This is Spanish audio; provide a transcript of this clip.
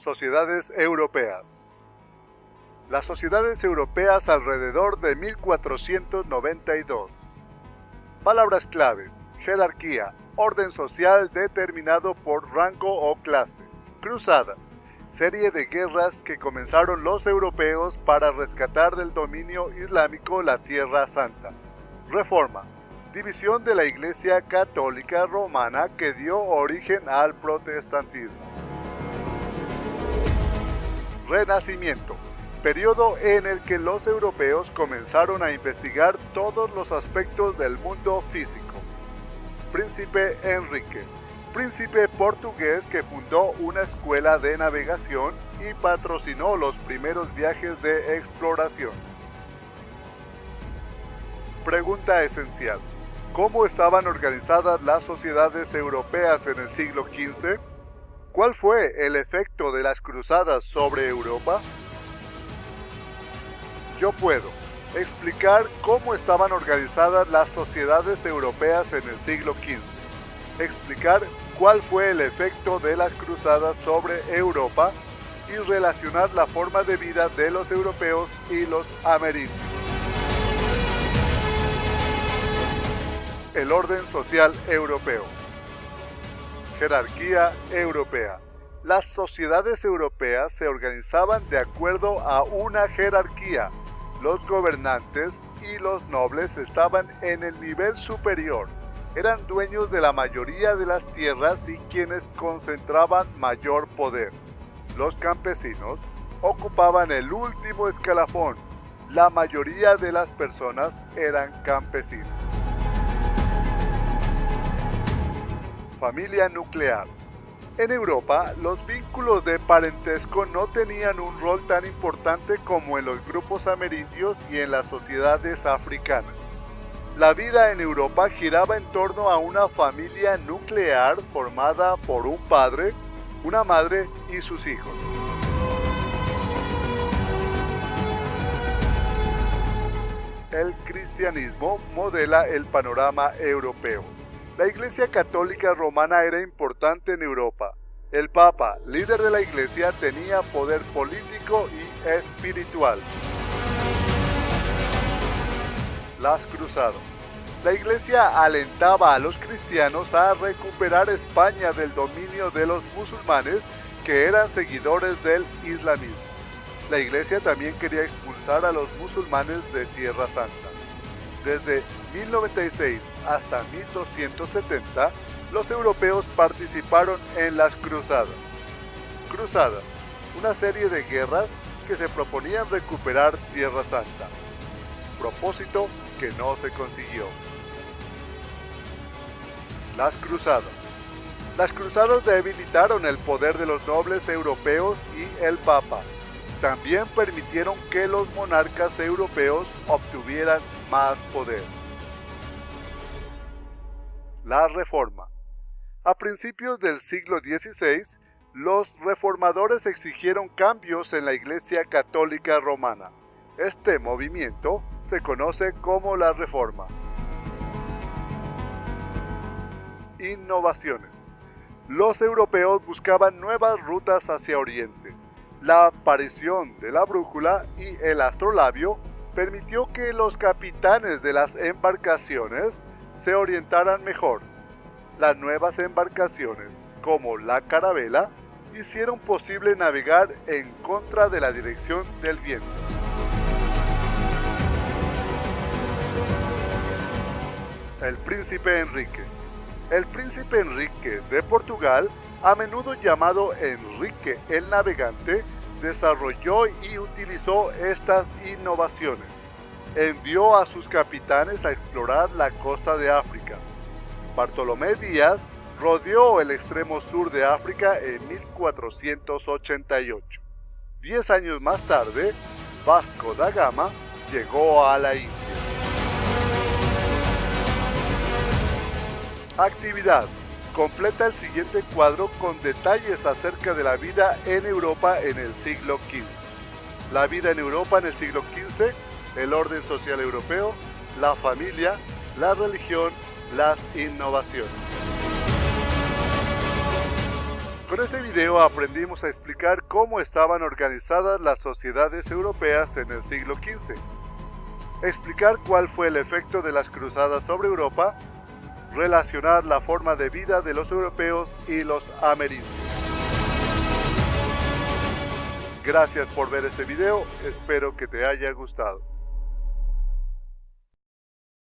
Sociedades europeas. Las sociedades europeas alrededor de 1492. Palabras claves: jerarquía, orden social determinado por rango o clase. Cruzadas, serie de guerras que comenzaron los europeos para rescatar del dominio islámico la Tierra Santa. Reforma, división de la Iglesia Católica Romana que dio origen al protestantismo. Renacimiento, periodo en el que los europeos comenzaron a investigar todos los aspectos del mundo físico. Príncipe Enrique, príncipe portugués que fundó una escuela de navegación y patrocinó los primeros viajes de exploración. Pregunta esencial: ¿cómo estaban organizadas las sociedades europeas en el siglo XV? ¿Cuál fue el efecto de las cruzadas sobre Europa? Yo puedo explicar cómo estaban organizadas las sociedades europeas en el siglo XV, explicar cuál fue el efecto de las cruzadas sobre Europa y relacionar la forma de vida de los europeos y los amerindios. El orden social europeo. Jerarquía europea. Las sociedades europeas se organizaban de acuerdo a una jerarquía. Los gobernantes y los nobles estaban en el nivel superior. Eran dueños de la mayoría de las tierras y quienes concentraban mayor poder. Los campesinos ocupaban el último escalafón. La mayoría de las personas eran campesinos. Familia nuclear. En Europa, los vínculos de parentesco no tenían un rol tan importante como en los grupos amerindios y en las sociedades africanas. La vida en Europa giraba en torno a una familia nuclear formada por un padre, una madre y sus hijos. El cristianismo modela el panorama europeo. La Iglesia Católica Romana era importante en Europa. El Papa, líder de la Iglesia, tenía poder político y espiritual. Las cruzadas. La Iglesia alentaba a los cristianos a recuperar España del dominio de los musulmanes que eran seguidores del islamismo. La Iglesia también quería expulsar a los musulmanes de Tierra Santa. Desde 1096 hasta 1270, los europeos participaron en las cruzadas. Cruzadas, una serie de guerras que se proponían recuperar Tierra Santa. Propósito que no se consiguió. Las cruzadas. Las cruzadas debilitaron el poder de los nobles europeos y el Papa. También permitieron que los monarcas europeos obtuvieran más poder. La Reforma. A principios del siglo XVI, los reformadores exigieron cambios en la Iglesia Católica Romana. Este movimiento se conoce como la Reforma. Innovaciones. Los europeos buscaban nuevas rutas hacia Oriente. La aparición de la brújula y el astrolabio permitió que los capitanes de las embarcaciones se orientaran mejor. Las nuevas embarcaciones, como la carabela, hicieron posible navegar en contra de la dirección del viento. El príncipe Enrique. El príncipe Enrique de Portugal, a menudo llamado Enrique el Navegante, desarrolló y utilizó estas innovaciones. Envió a sus capitanes a explorar la costa de África. Bartolomé Díaz rodeó el extremo sur de África en 1488. 10 años más tarde, Vasco da Gama llegó a la India. Actividad. Completa el siguiente cuadro con detalles acerca de la vida en Europa en el siglo XV. La vida en Europa en el siglo XV, el orden social europeo, la familia, la religión, las innovaciones. Con este video aprendimos a explicar cómo estaban organizadas las sociedades europeas en el siglo XV, explicar cuál fue el efecto de las cruzadas sobre Europa, relacionar la forma de vida de los europeos y los amerindios. Gracias por ver este video, espero que te haya gustado.